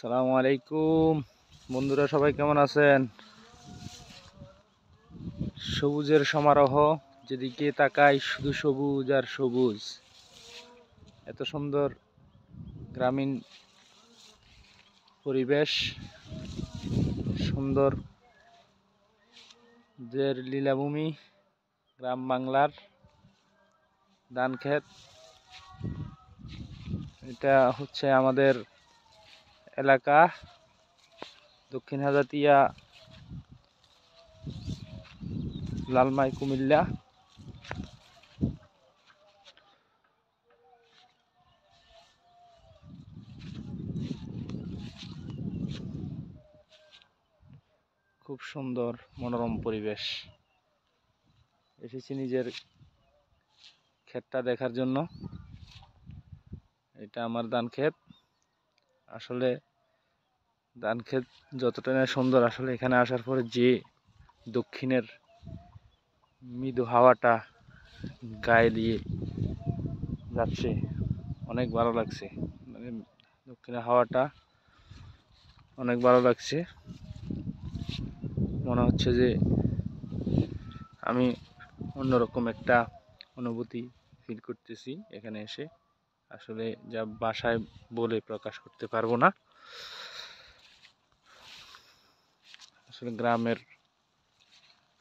আসসালামু আলাইকুম বন্ধুরা, সবাই কেমন আছেন? সবুজের সমারোহ, যেদিকে তাকাই শুধু সবুজ আর সবুজ। এত সুন্দর গ্রামীণ পরিবেশ, সুন্দর লীলাভূমি, গ্রাম বাংলার ধান ক্ষেত। এটা হচ্ছে আমাদের এলাকা, দক্ষিণ হাজাতিয়া, লালমাই, কুমিল্লা। খুব সুন্দর মনোরম পরিবেশ। এসেছি নিজের ক্ষেতটা দেখার জন্য। এটা আমার ধান ক্ষেত। আসলে ধান ক্ষেত যতটা না সুন্দর, আসলে এখানে আসার পরে যে দক্ষিণের মৃদু হাওয়াটা গায়ে দিয়ে যাচ্ছে, অনেক ভালো লাগছে। মানে দক্ষিণের হাওয়াটা অনেক ভালো লাগছে। মনে হচ্ছে যে আমি অন্যরকম একটা অনুভূতি ফিল করতেছি এখানে এসে। আসলে যা ভাষায় বলে প্রকাশ করতে পারবো না। আসলে গ্রামের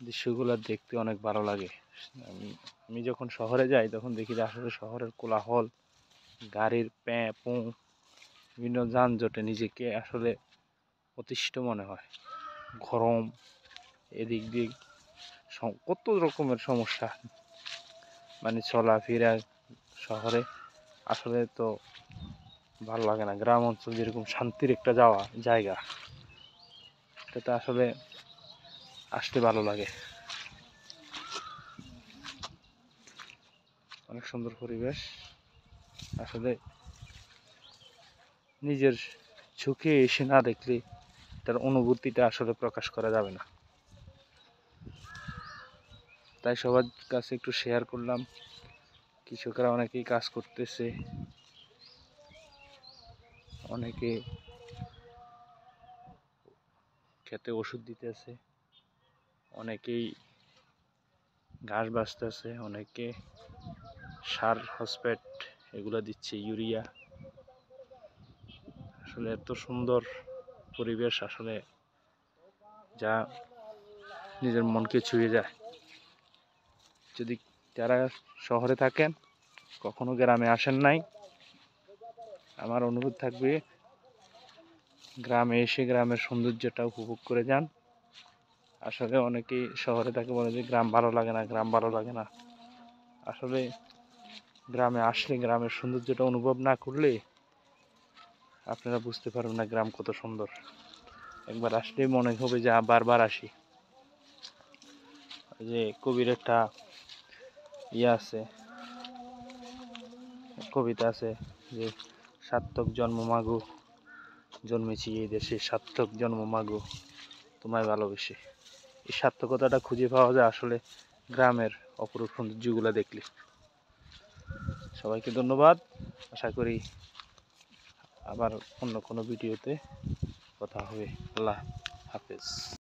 দৃশ্যগুলো দেখতে অনেক ভালো লাগে। আমি যখন শহরে যাই তখন দেখি যে আসলে শহরের কোলাহল, গাড়ির প্যাঁ পোঁ, বিভিন্ন যানজটে নিজেকে আসলে অতিষ্ঠ মনে হয়। গরম, এদিক দিক কত রকমের সমস্যা, মানে চলাফেরা শহরে আসলে তো ভালো লাগে না। গ্রাম অঞ্চল যেরকম শান্তির একটা জায়গা, সেটা আসলে আসতে ভালো লাগে। অনেক সুন্দর পরিবেশ। আসলে নিজের চোখে এসে না দেখলে তার অনুভূতিটা আসলে প্রকাশ করা যাবে না। তাই সবার কাছে একটু শেয়ার করলাম। কৃষকরা অনেকেই কাজ করতেছে, অনেকে খেতে ওষুধ দিতেছে, অনেকেই ঘাস বাছতেছে, অনেকে সার, ফসফেট এগুলো দিচ্ছে, ইউরিয়া। আসলে এত সুন্দর পরিবেশ, আসলে যা নিজের মনকে ছুঁয়ে যায়। যদি যারা শহরে থাকেন, কখনো গ্রামে আসেন নাই, আমার অনুরোধ থাকবে গ্রামে এসে গ্রামের সৌন্দর্যটা উপভোগ করে যান। আসলে অনেকেই শহরে থাকে, বলে যে গ্রাম ভালো লাগে না, গ্রাম ভালো লাগে না। আসলে গ্রামে আসলে, গ্রামের সৌন্দর্যটা অনুভব না করলে আপনারা বুঝতে পারবেন না গ্রাম কত সুন্দর। একবার আসলেই মনে হবে যে বারবার আসি। যে কবির একটা আছে, কবিতা আছে যে সার্থক জন্ম মাগো, জন্মেছি এই দেশে, সার্থক জন্ম মাগো তোমায় ভালোবেসে। এই সার্থকতাটা খুঁজে পাওয়া যায় আসলে গ্রামের অপরূপ সৌন্দর্যগুলো দেখলে। সবাইকে ধন্যবাদ। আশা করি আবার অন্য কোনো ভিডিওতে কথা হবে। আল্লাহ হাফেজ।